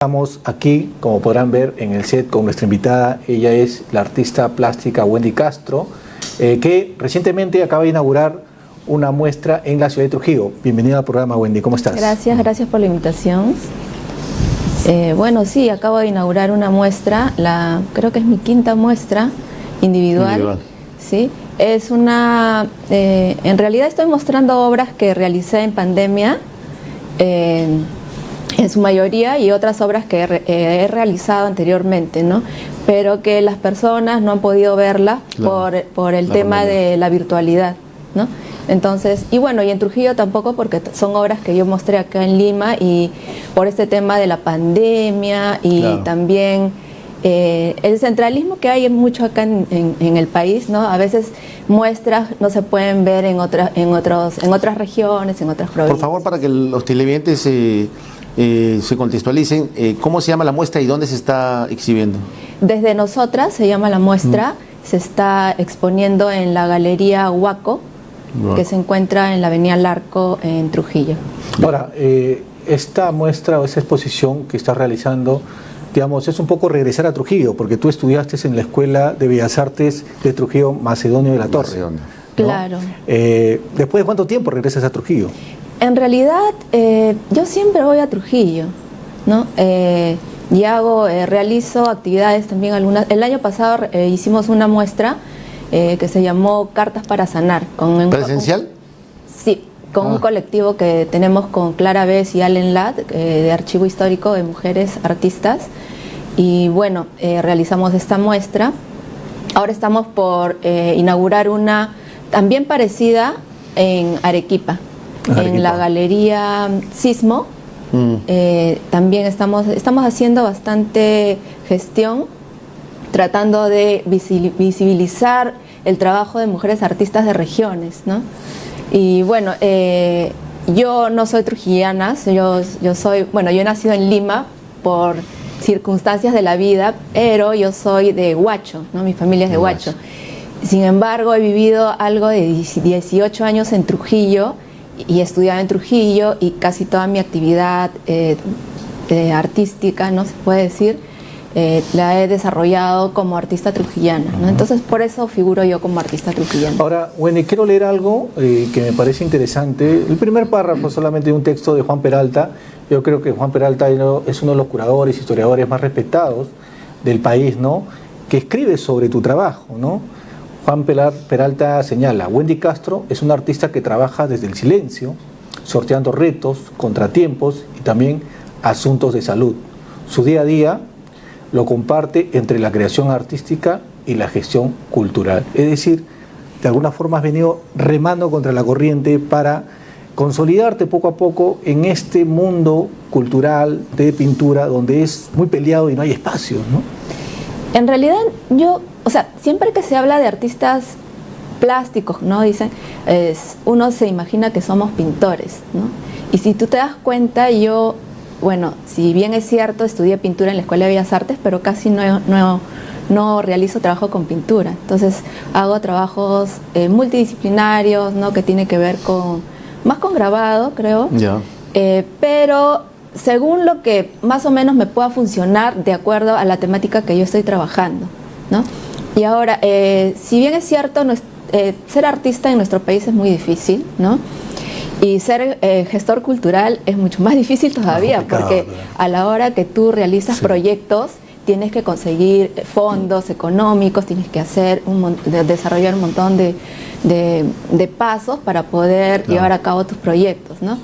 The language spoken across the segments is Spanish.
Estamos aquí, como podrán ver, en el set con nuestra invitada. Ella es la artista plástica Wendy Castro, que recientemente acaba de inaugurar una muestra en la ciudad de Trujillo. Bienvenida al programa, Wendy. ¿Cómo estás? Gracias por la invitación. Bueno, sí, acabo de inaugurar una muestra, creo que es mi quinta muestra individual. Sí, es una, en realidad estoy mostrando obras que realicé en pandemia, en su mayoría, y otras obras que he realizado anteriormente, ¿no? Pero que las personas no han podido verlas por el tema de la virtualidad, ¿no? Entonces, y bueno, y en Trujillo tampoco, porque son obras que yo mostré acá en Lima, y por este tema de la pandemia y también el centralismo que hay mucho acá en el país, ¿no? A veces muestras no se pueden ver en otras regiones, en otras provincias. Por favor, para que los televidentes se contextualicen, ¿cómo se llama la muestra y dónde se está exhibiendo? Desde Nosotras se llama la muestra, se está exponiendo en la Galería Huaco, que se encuentra en la Avenida Larco en Trujillo. Ahora, esta muestra o esta exposición que estás realizando, digamos, es un poco regresar a Trujillo, porque tú estudiaste en la Escuela de Bellas Artes de Trujillo, Macedonio de la Torre, ¿no? Claro. ¿Después de cuánto tiempo regresas a Trujillo? En realidad, yo siempre voy a Trujillo, ¿no? Y realizo actividades también algunas. El año pasado hicimos una muestra que se llamó Cartas para Sanar. ¿Presencial? Sí, con un colectivo que tenemos con Clara Bess y Allen Ladd, de Archivo Histórico de Mujeres Artistas. Y bueno, realizamos esta muestra. Ahora estamos por inaugurar una también parecida en Arequipa. En la Galería Sismo. También estamos haciendo bastante gestión, tratando de visibilizar el trabajo de mujeres artistas de regiones, ¿no? Y bueno, yo no soy trujillana, yo he nacido en Lima por circunstancias de la vida, pero yo soy de Huacho, ¿no? Mi familia es de Huacho. Sin embargo, he vivido algo de 18 años en Trujillo, y he estudiado en Trujillo, y casi toda mi actividad artística, ¿no? Se puede decir, la he desarrollado como artista trujillana, ¿no? Entonces, por eso figuro yo como artista trujillana. Ahora, Wendy, quiero leer algo que me parece interesante. El primer párrafo solamente de un texto de Juan Peralta. Yo creo que Juan Peralta es uno de los curadores, historiadores más respetados del país, ¿no? Que escribe sobre tu trabajo, ¿no? Juan Peralta señala: Wendy Castro es una artista que trabaja desde el silencio, sorteando retos, contratiempos y también asuntos de salud. Su día a día lo comparte entre la creación artística y la gestión cultural. Es decir, de alguna forma has venido remando contra la corriente para consolidarte poco a poco en este mundo cultural de pintura donde es muy peleado y no hay espacios, ¿no? En realidad siempre que se habla de artistas plásticos, ¿no? Dicen, uno se imagina que somos pintores, ¿no? Y si tú te das cuenta, yo, bueno, si bien es cierto, estudié pintura en la Escuela de Bellas Artes, pero casi no realizo trabajo con pintura. Entonces hago trabajos multidisciplinarios, ¿no? Que tiene que ver más con grabado, creo. Pero según lo que más o menos me pueda funcionar de acuerdo a la temática que yo estoy trabajando, ¿no? Y ahora, si bien es cierto, ser artista en nuestro país es muy difícil, ¿no? Y ser gestor cultural es mucho más difícil todavía, porque a la hora que tú realizas proyectos, tienes que conseguir fondos económicos, tienes que desarrollar un montón de pasos para poder llevar a cabo tus proyectos, ¿no?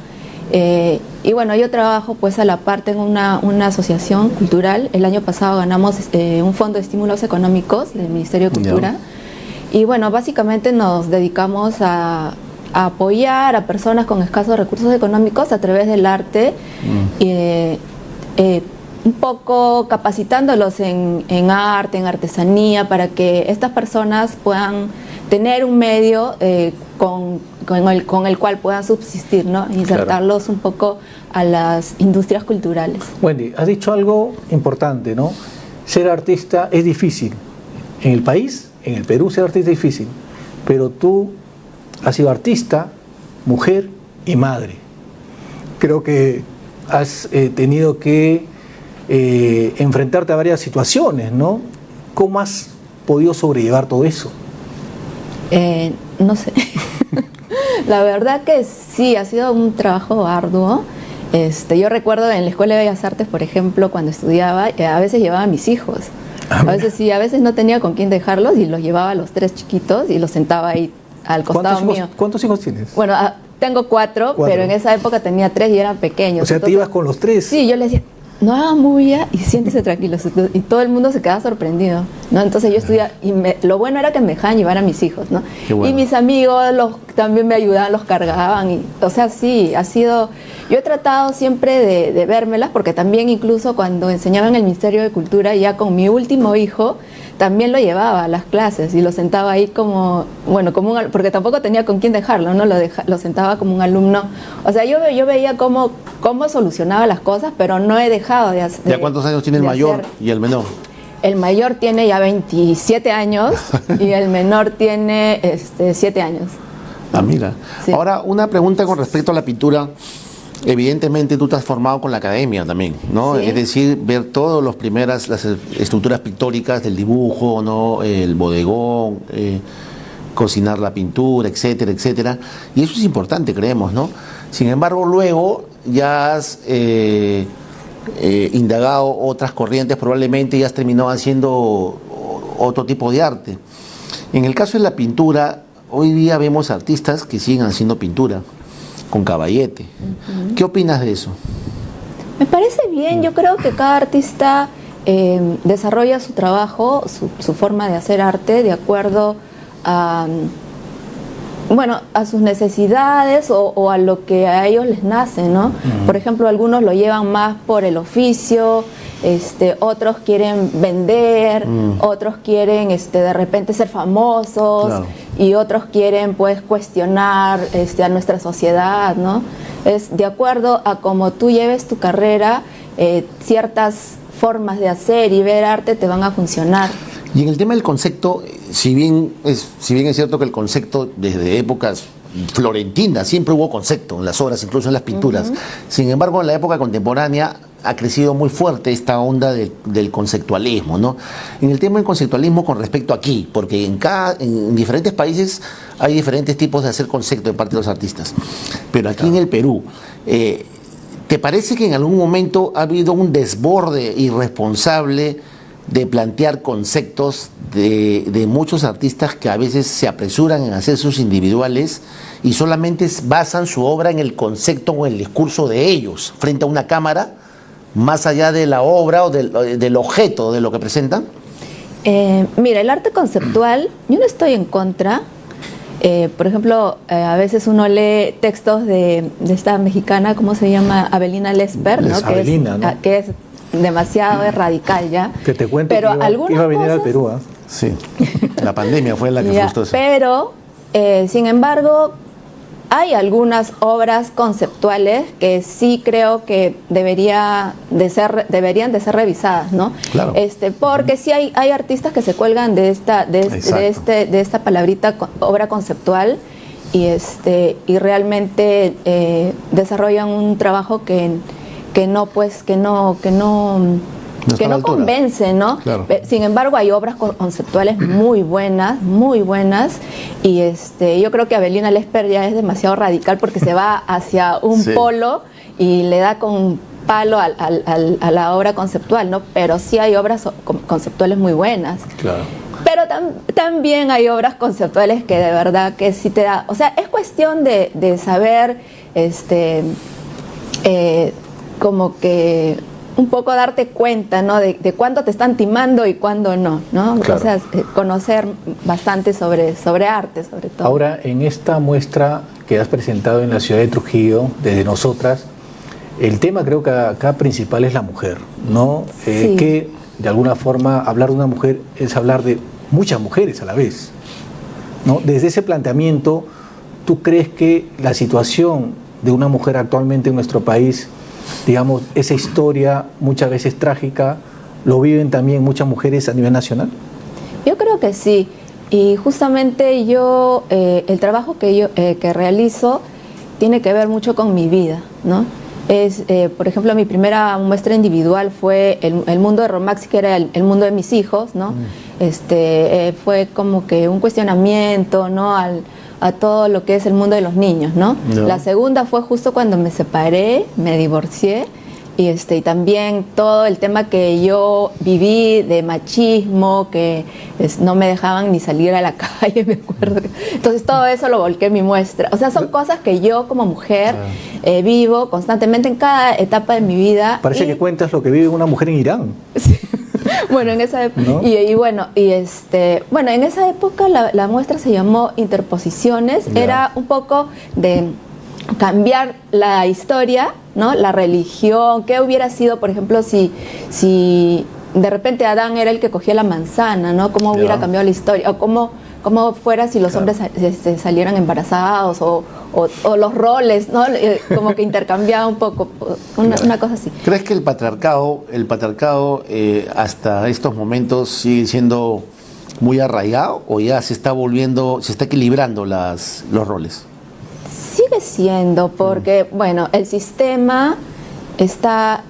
Y bueno, yo trabajo pues a la parte en una asociación cultural. El año pasado ganamos un fondo de estímulos económicos del Ministerio de Cultura. Y bueno, básicamente nos dedicamos a apoyar a personas con escasos recursos económicos a través del arte, un poco capacitándolos en arte, en artesanía, para que estas personas puedan tener un medio con el cual puedan subsistir, ¿no? Insertarlos un poco a las industrias culturales. Wendy, has dicho algo importante, ¿no? Ser artista es difícil. En el país, en el Perú, ser artista es difícil, pero tú has sido artista, mujer y madre. Creo que has tenido que enfrentarte a varias situaciones, ¿no? ¿Cómo has podido sobrellevar todo eso? No sé. La verdad que sí, ha sido un trabajo arduo. Yo recuerdo en la Escuela de Bellas Artes, por ejemplo, cuando estudiaba, a veces llevaba a mis hijos. A veces sí, a veces no tenía con quién dejarlos y los llevaba a los 3 chiquitos y los sentaba ahí al costado mío. ¿Cuántos hijos tienes? Bueno, tengo 4, pero en esa época tenía 3 y eran pequeños. O sea, entonces, ¿te ibas con los 3? Sí, yo les decía, no hagan bulla y siéntese tranquilos. Y todo el mundo se quedaba sorprendido, ¿no? Entonces yo estudiaba, y lo bueno era que me dejaban llevar a mis hijos, ¿no? Bueno. Y mis amigos también me ayudaban, los cargaban. O sea, sí, ha sido... Yo he tratado siempre de vérmelas, porque también incluso cuando enseñaba en el Ministerio de Cultura, ya con mi último hijo, también lo llevaba a las clases y lo sentaba ahí como, bueno, porque tampoco tenía con quién dejarlo, ¿no? Lo sentaba como un alumno. O sea, yo veía cómo solucionaba las cosas, pero no he dejado de hacer. ¿Ya cuántos años tiene el mayor y el menor? El mayor tiene ya 27 años y el menor tiene 7 años. Ah, mira. Sí. Ahora, una pregunta con respecto a la pintura. Evidentemente tú te has formado con la academia también, ¿no? Sí. Es decir, ver todas las estructuras pictóricas del dibujo, ¿no? El bodegón, cocinar la pintura, etcétera, etcétera. Y eso es importante, creemos, ¿no? Sin embargo, luego ya has indagado otras corrientes probablemente y has terminado haciendo otro tipo de arte. En el caso de la pintura, hoy día vemos artistas que siguen haciendo pintura con caballete. ¿Qué opinas de eso? Me parece bien. Yo creo que cada artista desarrolla su trabajo, su forma de hacer arte de acuerdo a sus necesidades o a lo que a ellos les nace, ¿no? Por ejemplo, algunos lo llevan más por el oficio, otros quieren vender, otros quieren de repente ser famosos, claro. Y otros quieren pues cuestionar a nuestra sociedad, ¿no? Es de acuerdo a cómo tú lleves tu carrera, ciertas formas de hacer y ver arte te van a funcionar. Y en el tema del concepto, si bien es cierto que el concepto desde épocas florentinas siempre hubo concepto en las obras, incluso en las pinturas, sin embargo en la época contemporánea ha crecido muy fuerte esta onda del conceptualismo, ¿no? En el tema del conceptualismo con respecto a aquí, porque en diferentes países hay diferentes tipos de hacer concepto de parte de los artistas, pero aquí en el Perú, ¿te parece que en algún momento ha habido un desborde irresponsable de plantear conceptos de muchos artistas que a veces se apresuran en hacer sus individuales y solamente basan su obra en el concepto o el discurso de ellos frente a una cámara, más allá de la obra o del objeto de lo que presentan? Mira, el arte conceptual, yo no estoy en contra. Por ejemplo, a veces uno lee textos de esta mexicana, ¿cómo se llama? Abelina Lesper, ¿no? Que es demasiado radical ya. Que te cuento pero que iba a venir al Perú, ¿eh? Sí, la pandemia fue la que frustró eso. Pero, sin embargo, hay algunas obras conceptuales que sí creo que deberían de ser revisadas, ¿no? Claro. Porque sí hay artistas que se cuelgan de esta palabrita obra conceptual y realmente desarrollan un trabajo que no convence, ¿no? Claro. Sin embargo, hay obras conceptuales muy buenas, y yo creo que Abelina Lesper ya es demasiado radical porque se va hacia un polo y le da con palo a la obra conceptual, ¿no? Pero sí hay obras conceptuales muy buenas. Claro. Pero también hay obras conceptuales que de verdad que sí te da, o sea, es cuestión de saber, como que un poco darte cuenta, ¿no? De cuándo te están timando y cuándo no, ¿no? Claro. O sea, conocer bastante sobre arte, sobre todo. Ahora, en esta muestra que has presentado en la ciudad de Trujillo, desde nosotras, el tema creo que acá principal es la mujer, ¿no? Sí. Que de alguna forma hablar de una mujer es hablar de muchas mujeres a la vez, ¿no? Desde ese planteamiento, ¿tú crees que la situación de una mujer actualmente en nuestro país, digamos, esa historia muchas veces trágica, lo viven también muchas mujeres a nivel nacional? Yo creo que sí, y justamente yo, el trabajo que realizo tiene que ver mucho con mi vida, ¿no? Por ejemplo, mi primera muestra individual fue el mundo de Romaxi, que era el mundo de mis hijos, ¿no? Fue como que un cuestionamiento, ¿no? A todo lo que es el mundo de los niños, ¿no? No. La segunda fue justo cuando me separé, me divorcié, y también todo el tema que yo viví de machismo, que no me dejaban ni salir a la calle, me acuerdo. Entonces todo eso lo volqué en mi muestra. O sea, son cosas que yo como mujer vivo constantemente en cada etapa de mi vida. Parece que cuentas lo que vive una mujer en Irán. Sí. Bueno, en esa época, ¿no? bueno, en esa época la muestra se llamó Interposiciones. Ya. Era un poco de cambiar la historia, ¿no? La religión, qué hubiera sido, por ejemplo, si de repente Adán era el que cogía la manzana, ¿no? Cómo hubiera Ya. cambiado la historia, o cómo fuera si los Claro. hombres salieran embarazados, o los roles, ¿no? Como que intercambiaba un poco, una cosa así. ¿Crees que el patriarcado hasta estos momentos sigue siendo muy arraigado o ya se está equilibrando los roles? Sigue siendo, porque, bueno, el sistema está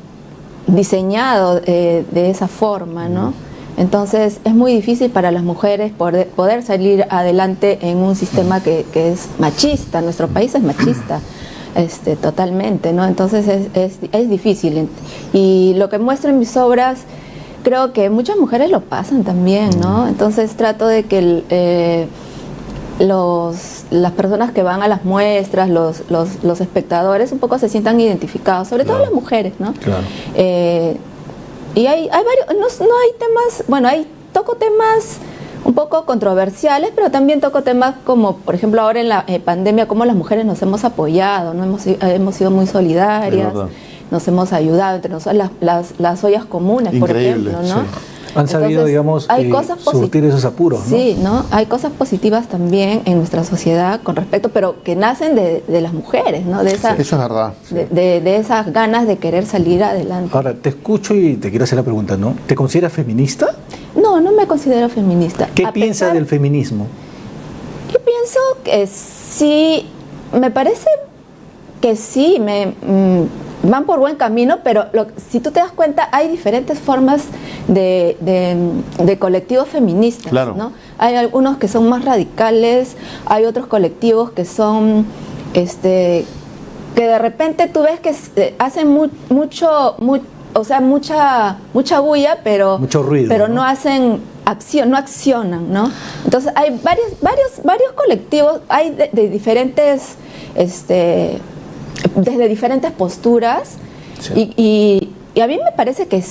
diseñado de esa forma, ¿no? Entonces es muy difícil para las mujeres poder salir adelante en un sistema que es machista. Nuestro país es machista, totalmente, ¿no? Entonces es difícil. Y lo que muestro en mis obras, creo que muchas mujeres lo pasan también, ¿no? Entonces trato de que las personas que van a las muestras, los espectadores, un poco se sientan identificados, sobre todo las mujeres, ¿no? Claro. Y hay varios, no hay temas, bueno, toco temas un poco controversiales, pero también toco temas como, por ejemplo, ahora en la pandemia, cómo las mujeres nos hemos apoyado, ¿no? Hemos sido muy solidarias, nos hemos ayudado entre nosotros, las ollas comunes, Increíble, por ejemplo, ¿no? sí. Han sabido, Entonces, digamos, hay cosas surtir esos apuros, ¿no? Sí, ¿no? Hay cosas positivas también en nuestra sociedad con respecto, pero que nacen de las mujeres, ¿no? Eso es verdad. De esas ganas de querer salir adelante. Ahora, te escucho y te quiero hacer la pregunta, ¿no? ¿Te consideras feminista? No me considero feminista. ¿Qué piensas del feminismo? Yo pienso que sí, me parece que sí, van por buen camino, pero si tú te das cuenta, hay diferentes formas de colectivos feministas, Claro. ¿no? Hay algunos que son más radicales, hay otros colectivos que son, que de repente tú ves que hacen mucha bulla, pero Mucho ruido, pero ¿no? no hacen acción, no accionan, ¿no? Entonces hay varios colectivos, hay de diferentes, desde diferentes posturas, Sí. y a mí me parece que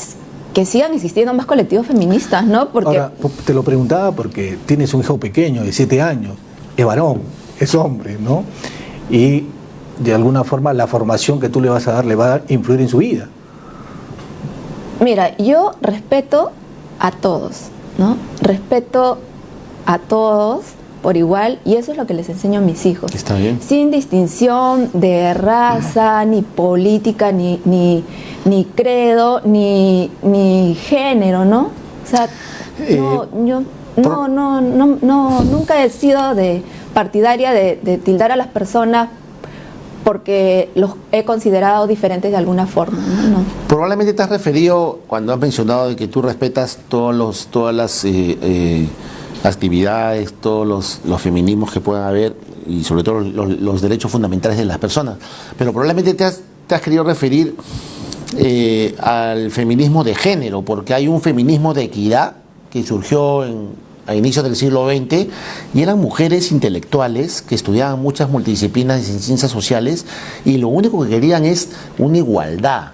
sigan existiendo más colectivos feministas, ¿no? Porque Ahora, te lo preguntaba porque tienes un hijo pequeño de 7 años, es varón, es hombre, ¿no? Y de alguna forma la formación que tú le vas a dar le va a influir en su vida. mira, yo respeto a todos, ¿no? Respeto a todos por igual, y eso es lo que les enseño a mis hijos. Está bien. Sin distinción de raza, ni política, ni credo, ni género, ¿no? O sea, nunca he sido partidaria de tildar a las personas porque los he considerado diferentes de alguna forma, ¿no? No. Probablemente te has referido, cuando has mencionado de que tú respetas todas las actividades, todos los feminismos que puedan haber y sobre todo los derechos fundamentales de las personas, pero probablemente te has querido referir al feminismo de género, porque hay un feminismo de equidad que surgió a inicios del siglo XX y eran mujeres intelectuales que estudiaban muchas multidisciplinas y ciencias sociales y lo único que querían es una igualdad.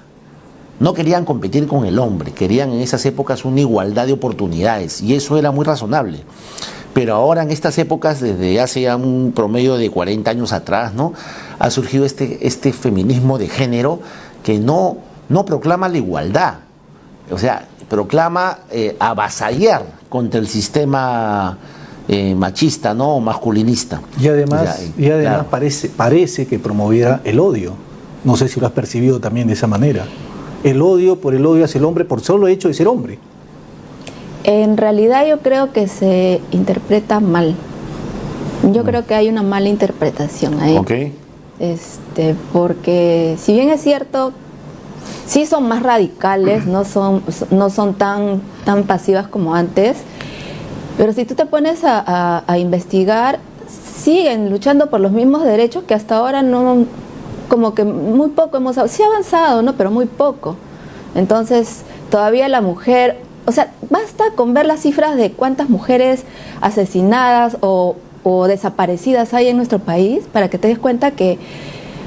No querían competir con el hombre, querían en esas épocas una igualdad de oportunidades y eso era muy razonable. Pero ahora en estas épocas, desde hace ya un promedio de 40 años atrás, ¿no? Ha surgido este feminismo de género que no proclama la igualdad, o sea, proclama avasallar contra el sistema machista, ¿no? O masculinista. Y además, claro. parece que promoviera el odio. No sé si lo has percibido también de esa manera. El odio hacia el hombre por solo hecho de ser hombre. En realidad yo creo que se interpreta mal. Yo creo que hay una mala interpretación ahí. Ok. porque si bien es cierto, sí son más radicales, no son tan pasivas como antes, pero si tú te pones a investigar, siguen luchando por los mismos derechos que hasta ahora no, como que muy poco sí ha avanzado, ¿no? Pero muy poco. Entonces, todavía la mujer, o sea, basta con ver las cifras de cuántas mujeres asesinadas o desaparecidas hay en nuestro país para que te des cuenta que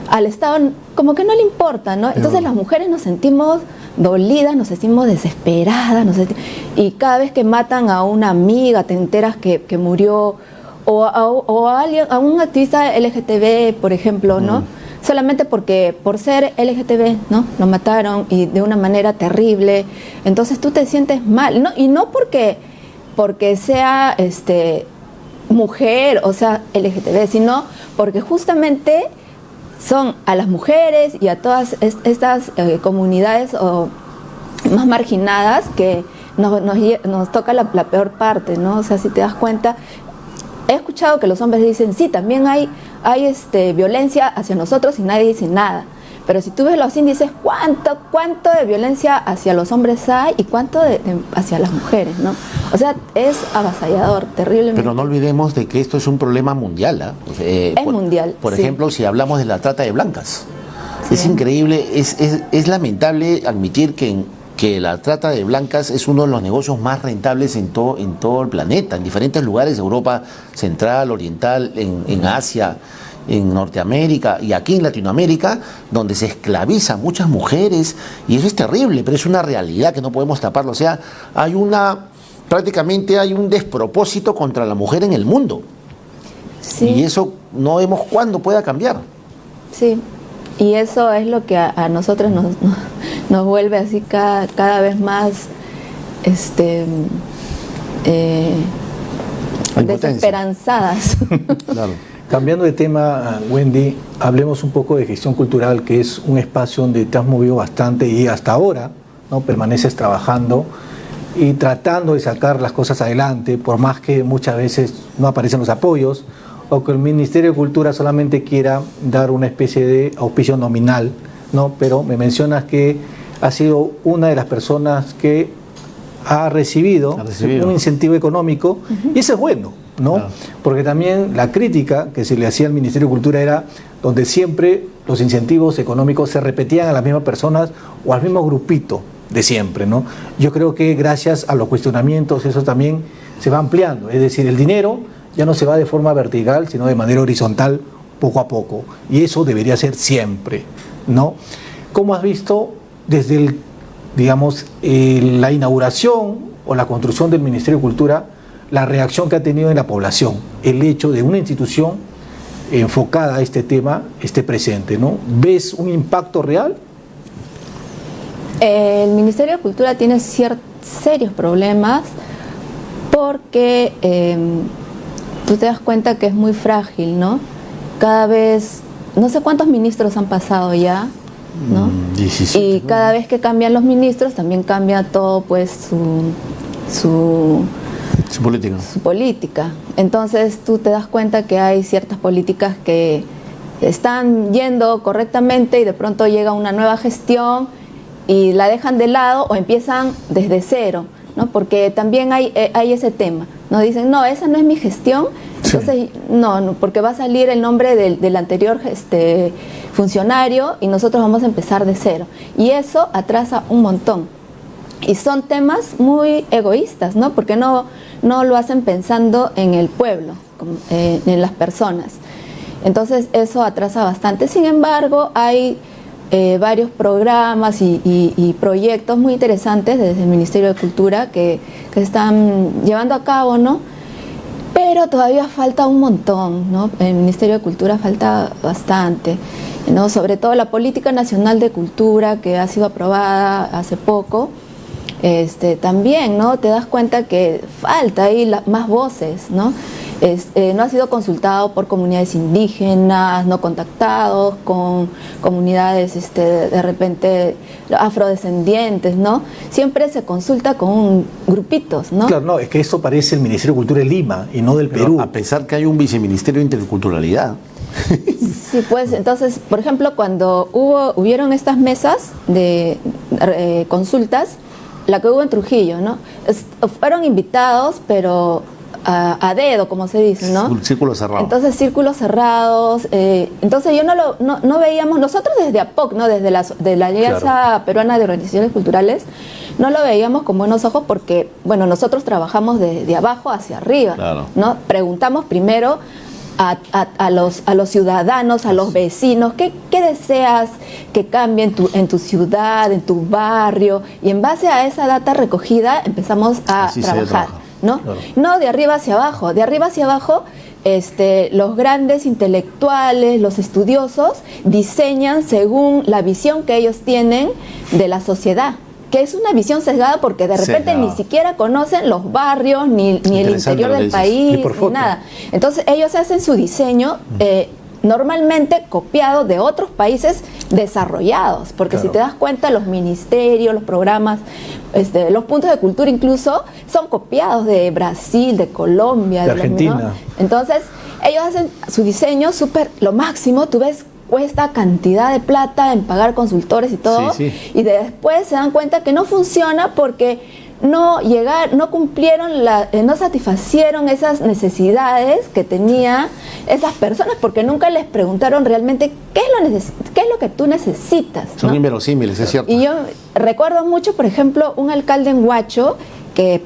al Estado como que no le importa, ¿no? Entonces las mujeres nos sentimos dolidas, nos sentimos desesperadas, y cada vez que matan a una amiga te enteras que murió, o a alguien, a un activista LGTB, por ejemplo, ¿no? Solamente por ser LGTB, ¿no? Lo mataron y de una manera terrible. Entonces tú te sientes mal, ¿no? Y no porque sea mujer, o sea, LGTB, sino porque justamente son a las mujeres y a todas estas comunidades más marginadas que nos toca la peor parte, ¿no? O sea, si te das cuenta, he escuchado que los hombres dicen, sí, también hay violencia hacia nosotros y nadie dice nada. Pero si tú ves los índices, ¿cuánto de violencia hacia los hombres hay y cuánto hacia las mujeres, ¿no? O sea, es avasallador, terriblemente. Pero no olvidemos de que esto es un problema mundial, ¿ah? Es mundial. Por sí. ejemplo, si hablamos de la trata de blancas, Sí. es increíble, es lamentable admitir que la trata de blancas es uno de los negocios más rentables en todo el planeta, en diferentes lugares de Europa Central, Oriental, en Asia, en Norteamérica y aquí en Latinoamérica, donde se esclavizan muchas mujeres, y eso es terrible, pero es una realidad que no podemos taparlo. O sea, prácticamente hay un despropósito contra la mujer en el mundo. Sí. Y eso no vemos cuándo pueda cambiar. Sí, y eso es lo que a nosotros nos vuelve así cada vez más desesperanzadas. Claro. Cambiando de tema, Wendy, hablemos un poco de gestión cultural, que es un espacio donde te has movido bastante y hasta ahora, ¿no? Permaneces trabajando y tratando de sacar las cosas adelante, por más que muchas veces no aparecen los apoyos o que el Ministerio de Cultura solamente quiera dar una especie de auspicio nominal, ¿no? Pero me mencionas que has sido una de las personas que ha recibido un incentivo económico, y eso es bueno, ¿no? Claro. Porque también la crítica que se le hacía al Ministerio de Cultura era donde siempre los incentivos económicos se repetían a las mismas personas o al mismo grupito de siempre, ¿no? Yo creo que gracias a los cuestionamientos eso también se va ampliando, es decir, el dinero ya no se va de forma vertical, sino de manera horizontal, poco a poco, y eso debería ser siempre, ¿no? ¿Cómo has visto desde la inauguración o la construcción del Ministerio de Cultura, la reacción que ha tenido en la población, el hecho de una institución enfocada a este tema esté presente, ¿no? ¿Ves un impacto real? El Ministerio de Cultura tiene serios problemas porque tú te das cuenta que es muy frágil, ¿no? Cada vez, no sé cuántos ministros han pasado ya, ¿no? 17, y cada vez que cambian los ministros también cambia todo, pues su política. Entonces tú te das cuenta que hay ciertas políticas que están yendo correctamente y de pronto llega una nueva gestión y la dejan de lado o empiezan desde cero, ¿no? Porque también hay ese tema, ¿no? Dicen, no, esa no es mi gestión, entonces sí. no, porque va a salir el nombre del anterior funcionario y nosotros vamos a empezar de cero. Y eso atrasa un montón. Y son temas muy egoístas, ¿no? Porque no lo hacen pensando en el pueblo, en las personas. Entonces eso atrasa bastante. Sin embargo, hay varios programas y proyectos muy interesantes desde el Ministerio de Cultura que se están llevando a cabo, ¿no? Pero todavía falta un montón, ¿no? El Ministerio de Cultura falta bastante, ¿no? Sobre todo la Política Nacional de Cultura, que ha sido aprobada hace poco, también, ¿no? Te das cuenta que falta ahí más voces, ¿no? No ha sido consultado por comunidades indígenas, no contactados con comunidades de repente afrodescendientes, ¿no? Siempre se consulta con grupitos, ¿no? Claro, no, es que esto parece el Ministerio de Cultura de Lima y no del Perú. A pesar que hay un viceministerio de interculturalidad. Sí, pues entonces, por ejemplo, cuando hubieron estas mesas de consultas, la que hubo en Trujillo, ¿no? Fueron invitados, pero a dedo, como se dice, ¿no? Círculos cerrados. Entonces, círculos cerrados. Entonces, yo no veíamos, nosotros desde APOC, ¿no? Desde la Alianza Peruana de Organizaciones Culturales, no lo veíamos con buenos ojos porque, bueno, nosotros trabajamos de abajo hacia arriba, Claro. ¿no? Preguntamos primero a los ciudadanos, a los vecinos, ¿qué deseas que cambie en tu ciudad, en tu barrio? Y en base a esa data recogida empezamos a Así se trabajar, trabaja. ¿no? Claro. No de arriba hacia abajo. De arriba hacia abajo, los grandes intelectuales, los estudiosos, diseñan según la visión que ellos tienen de la sociedad, que es una visión sesgada porque de repente Sesgada. ni siquiera conocen los barrios, ni el Interesante interior lo que del dices. país, Ni por foto. nada. Entonces ellos hacen su diseño normalmente copiado de otros países desarrollados, porque Claro. si te das cuenta, los ministerios, los programas, los puntos de cultura incluso son copiados de Brasil, de Colombia, De los, ¿no? Argentina. Entonces ellos hacen su diseño súper, lo máximo, tú ves cuesta cantidad de plata en pagar consultores y todo, Sí. y después se dan cuenta que no funciona porque no cumplieron, no satisfacieron esas necesidades que tenían esas personas, porque nunca les preguntaron realmente qué es lo que tú necesitas, Son ¿no? inverosímiles, es cierto. Y yo recuerdo mucho, por ejemplo, un alcalde en Huacho que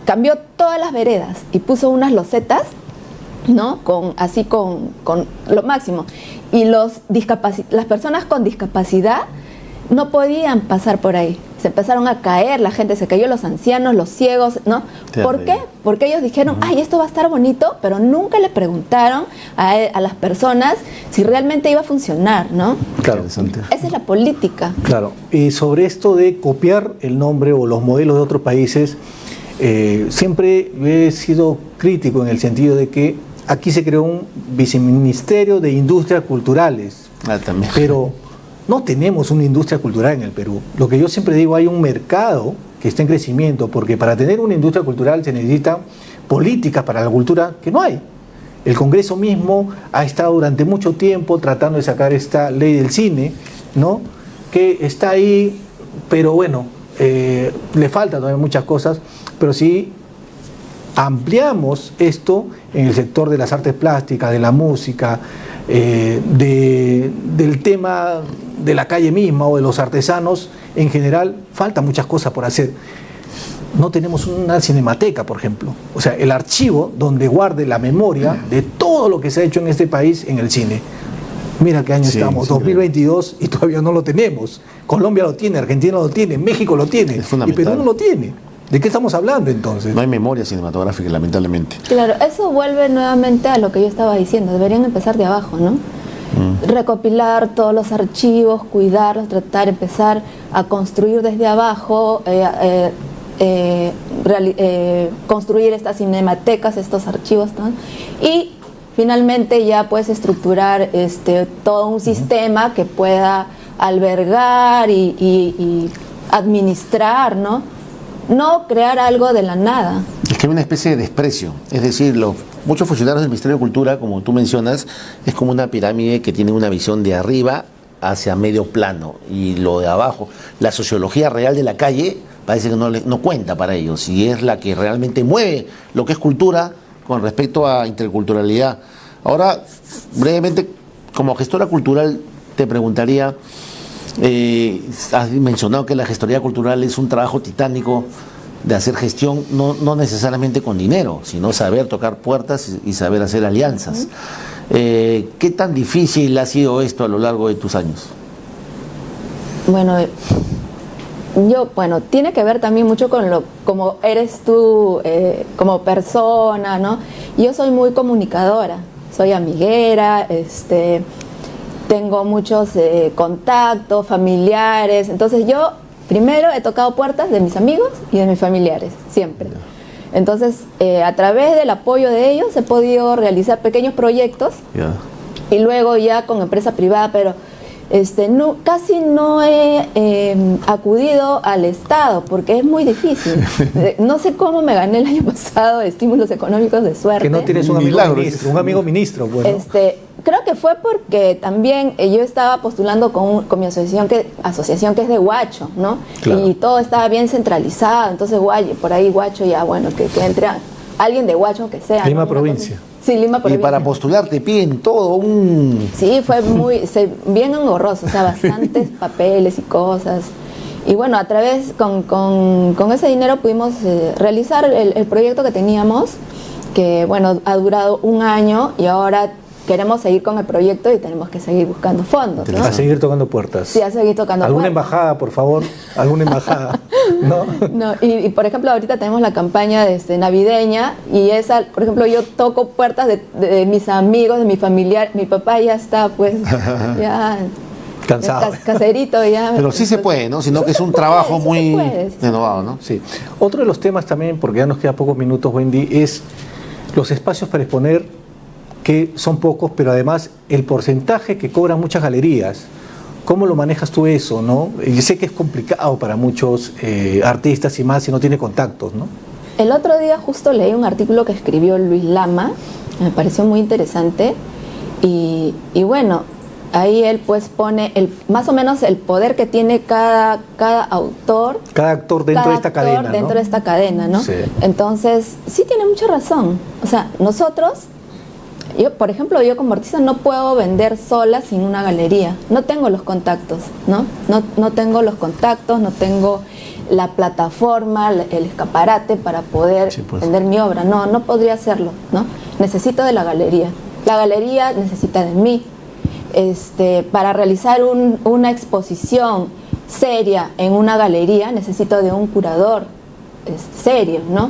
cambió todas las veredas y puso unas losetas, ¿no? Con lo máximo. Y las personas con discapacidad no podían pasar por ahí. Se empezaron a caer, la gente se cayó, los ancianos, los ciegos, ¿no? ¿Por Terrible. qué? Porque ellos dijeron, ay, esto va a estar bonito, pero nunca le preguntaron a las personas si realmente iba a funcionar, ¿no? Claro. Interesante. Esa es la política. Claro, y sobre esto de copiar el nombre o los modelos de otros países, siempre he sido crítico en el sentido de que aquí se creó un viceministerio de industrias culturales, También. pero no tenemos una industria cultural en el Perú. Lo que yo siempre digo, hay un mercado que está en crecimiento, porque para tener una industria cultural se necesitan políticas para la cultura que no hay. El Congreso mismo ha estado durante mucho tiempo tratando de sacar esta ley del cine, ¿no? Que está ahí, pero bueno, le faltan todavía muchas cosas, pero sí ampliamos esto en el sector de las artes plásticas, de la música, del tema de la calle misma o de los artesanos en general, faltan muchas cosas por hacer. No tenemos una cinemateca, por ejemplo, o sea, el archivo donde guarde la memoria de todo lo que se ha hecho en este país en el cine. Mira qué año Sí, estamos, sí, 2022, y todavía no lo tenemos. Colombia lo tiene, Argentina lo tiene, México lo tiene, Es y fundamental. Perú no lo tiene. ¿De qué estamos hablando entonces? No hay memoria cinematográfica, lamentablemente. Claro, eso vuelve nuevamente a lo que yo estaba diciendo, deberían empezar de abajo, ¿no? Recopilar todos los archivos, cuidarlos, empezar a construir desde abajo, construir estas cinematecas, estos archivos, ¿no? Y finalmente ya puedes estructurar todo un sistema que pueda albergar y administrar, ¿no? No crear algo de la nada. Es que hay una especie de desprecio. Es decir, muchos funcionarios del Ministerio de Cultura, como tú mencionas, es como una pirámide que tiene una visión de arriba hacia medio plano y lo de abajo. La sociología real de la calle parece que no cuenta para ellos y es la que realmente mueve lo que es cultura con respecto a interculturalidad. Ahora, brevemente, como gestora cultural, te preguntaría, has mencionado que la gestoría cultural es un trabajo titánico de hacer gestión, no necesariamente con dinero, sino saber tocar puertas y saber hacer alianzas. ¿Qué tan difícil ha sido esto a lo largo de tus años? Bueno, tiene que ver también mucho con como eres tú como persona, ¿no? Yo soy muy comunicadora, soy amiguera, tengo muchos contactos familiares, entonces yo primero he tocado puertas de mis amigos y de mis familiares, siempre. Entonces, a través del apoyo de ellos he podido realizar pequeños proyectos y luego ya con empresa privada, pero casi no he acudido al Estado porque es muy difícil. No sé cómo me gané el año pasado estímulos económicos de suerte. Que no tienes un amigo Milagro. ministro, pues, ¿no? creo que fue porque también yo estaba postulando con mi asociación que es de Huacho, ¿no? Claro. Y todo estaba bien centralizado, entonces por ahí Huacho ya, bueno, que entre alguien de Huacho que sea. Lima ¿no? provincia. Sí, Lima Y provincia. para postular te piden todo un... Sí, fue bien engorroso, o sea, bastantes papeles y cosas. Y bueno, a través, con ese dinero pudimos realizar el proyecto que teníamos, que bueno, ha durado un año y ahora queremos seguir con el proyecto y tenemos que seguir buscando fondos, ¿no? A seguir tocando puertas. Sí, a seguir tocando ¿Alguna puertas. embajada, por favor? ¿Alguna embajada? ¿No? No, y por ejemplo, ahorita tenemos la campaña navideña y esa, por ejemplo, yo toco puertas de mis amigos, de mi familiar. Mi papá ya está, pues, ya... Cansado. Caserito ya. Pero sí se puede, ¿no? Sino Sí que es se un puede, trabajo sí muy se puede, sí se renovado, ¿no? Sí. Otro de los temas también, porque ya nos queda pocos minutos, Wendy, es los espacios para exponer, que son pocos, pero además el porcentaje que cobran muchas galerías. ¿Cómo lo manejas tú eso, no? Yo sé que es complicado para muchos artistas y más si no tiene contactos, ¿no? El otro día justo leí un artículo que escribió Luis Lama, me pareció muy interesante y bueno, ahí él pues pone más o menos el poder que tiene cada autor. Cada actor dentro de esta cadena, ¿no? Dentro de esta cadena, ¿no? Sí. Entonces, sí tiene mucha razón. O sea, yo, por ejemplo, yo como artista no puedo vender sola sin una galería. No tengo los contactos, ¿no? No tengo los contactos, no tengo la plataforma, el escaparate para poder vender mi obra. No podría hacerlo, ¿no? Necesito de la galería. La galería necesita de mí. Para realizar una exposición seria en una galería necesito de un curador serio, ¿no?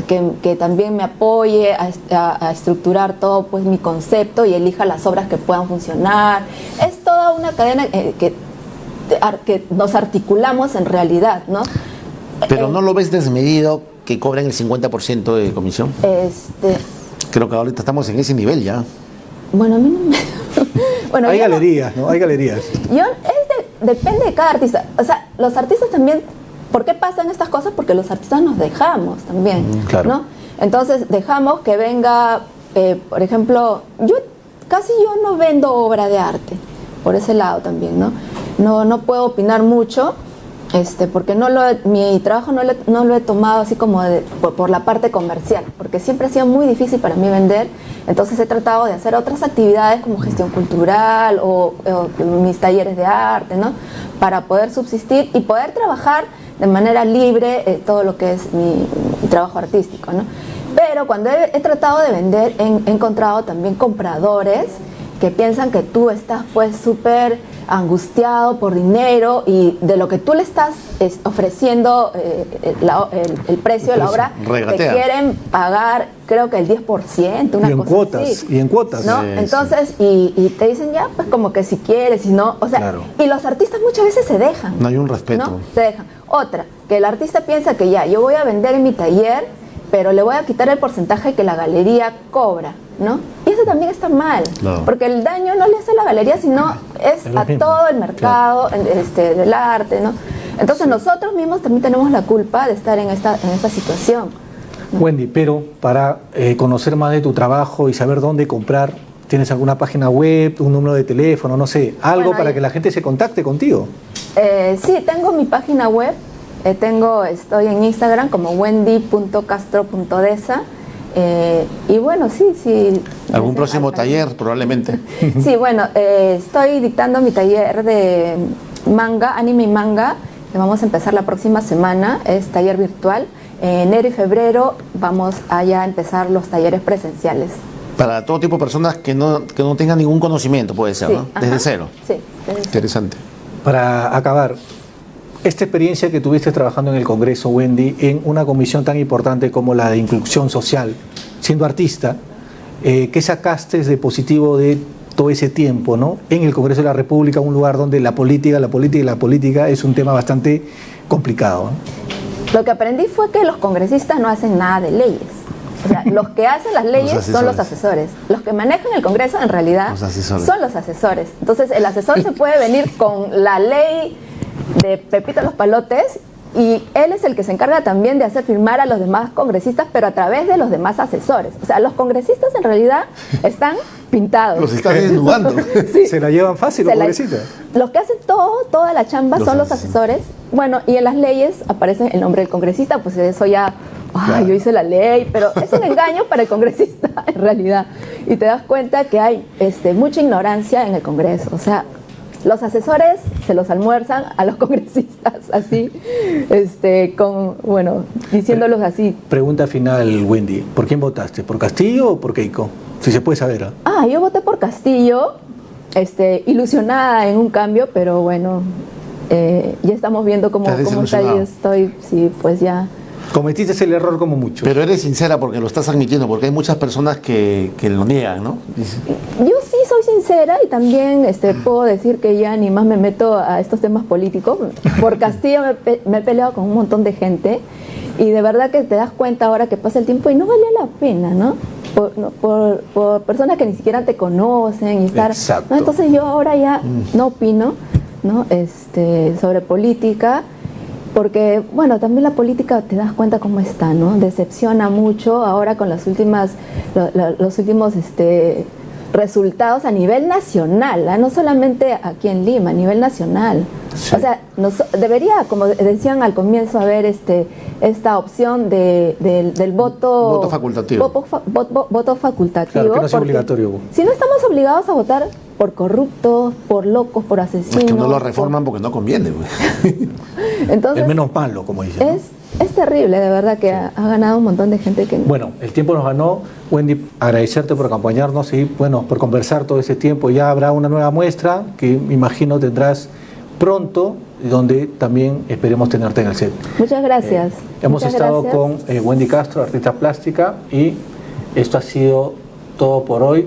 Que también me apoye a estructurar todo pues mi concepto y elija las obras que puedan funcionar. Es toda una cadena que nos articulamos en realidad, ¿no? Pero ¿no lo ves desmedido que cobran el 50% de comisión? Creo que ahorita estamos en ese nivel ya. Bueno, a mí no me... Bueno, hay galerías, ¿no? Hay galerías. Depende de cada artista. O sea, los artistas también... ¿Por qué pasan estas cosas? Porque los artistas nos dejamos también, claro. ¿no? Entonces dejamos que venga, por ejemplo, yo no vendo obra de arte, por ese lado también, ¿no? No puedo opinar mucho, porque mi trabajo no lo he tomado así como por la parte comercial, porque siempre ha sido muy difícil para mí vender. Entonces he tratado de hacer otras actividades como gestión cultural o mis talleres de arte, ¿no? Para poder subsistir y poder trabajar de manera libre todo lo que es mi trabajo artístico, ¿no? Pero cuando he tratado de vender, he encontrado también compradores que piensan que tú estás pues súper angustiado por dinero y de lo que tú le estás ofreciendo el precio de la obra, te quieren pagar creo que el 10%, una cosa así. Y en cuotas. ¿No? Sí, entonces, sí. Y te dicen ya, pues como que si quieres, si no, o sea, claro. Y los artistas muchas veces se dejan. No hay un respeto. ¿No? Se dejan. Otra, que el artista piensa que ya, yo voy a vender en mi taller, pero le voy a quitar el porcentaje que la galería cobra, ¿no? Y eso también está mal, Claro. porque el daño no le hace a la galería, sino es a todo el mercado del arte, ¿no? Entonces nosotros mismos también tenemos la culpa de estar en esta situación. Wendy, pero para conocer más de tu trabajo y saber dónde comprar, ¿tienes alguna página web, un número de teléfono, no sé, algo para que la gente se contacte contigo? Sí, tengo mi página web, estoy en Instagram como wendy.castro.deza. Y bueno, sí. ¿Algún próximo taller probablemente? Sí, bueno, estoy dictando mi taller de manga, anime y manga, que vamos a empezar la próxima semana, es taller virtual. En enero y febrero vamos a ya empezar los talleres presenciales. Para todo tipo de personas que no tengan ningún conocimiento, puede ser, Sí, ¿no? Desde ajá. cero. Sí, desde cero. Interesante. Para acabar, esta experiencia que tuviste trabajando en el Congreso, Wendy, en una comisión tan importante como la de inclusión social, siendo artista, ¿qué sacaste de positivo de todo ese tiempo, ¿no? En el Congreso de la República, un lugar donde la política es un tema bastante complicado, ¿no? Lo que aprendí fue que los congresistas no hacen nada de leyes. O sea, los que hacen las leyes son los asesores. Los que manejan el Congreso en realidad son los asesores. Entonces el asesor se puede venir con la ley de Pepito los Palotes Y él es el que se encarga también de hacer firmar a los demás congresistas, pero a través de los demás asesores. O sea, los congresistas en realidad están pintados. Los están desnudando. Sí. Se la llevan fácil los congresistas. Los que hacen toda la chamba son los asesores. Bueno, y en las leyes aparece el nombre del congresista, pues eso ya, Claro. yo hice la ley, pero es un engaño para el congresista en realidad. Y te das cuenta que hay mucha ignorancia en el Congreso. O sea, los asesores se los almuerzan a los congresistas, así, diciéndolos así. Pregunta final, Wendy. ¿Por quién votaste? ¿Por Castillo o por Keiko? Si se puede saber. Yo voté por Castillo, ilusionada en un cambio, pero bueno, ya estamos viendo cómo ¿Estás está y desilusionado? estoy, sí, pues ya. Cometiste el error como muchos. Pero eres sincera porque lo estás admitiendo, porque hay muchas personas que lo niegan, ¿no? Yo sí soy sincera y también puedo decir que ya ni más me meto a estos temas políticos. Por Castillo me he peleado con un montón de gente y de verdad que te das cuenta ahora que pasa el tiempo y no vale la pena, ¿no? Por personas que ni siquiera te conocen y estar. Exacto. ¿no? Entonces yo ahora ya no opino, ¿no? Sobre política. Porque, bueno, también la política te das cuenta cómo está, ¿no? Decepciona mucho ahora con los últimos resultados a nivel nacional, no solamente aquí en Lima, a nivel nacional. Sí. O sea, debería, como decían al comienzo, haber esta opción del voto... Voto facultativo. Voto facultativo. Claro, que no sea porque obligatorio. Si no estamos obligados a votar por corruptos, por locos, por asesinos... Es que no lo reforman porque no conviene, güey. Entonces, El menos malo, como dicen. ¿no? es terrible, de verdad, que ha ganado un montón de gente que... Bueno, el tiempo nos ganó. Wendy, agradecerte por acompañarnos y bueno, por conversar todo ese tiempo. Ya habrá una nueva muestra que me imagino tendrás pronto, donde también esperemos tenerte en el set. Muchas gracias. Hemos Muchas estado gracias. con Wendy Castro, artista plástica, y esto ha sido todo por hoy.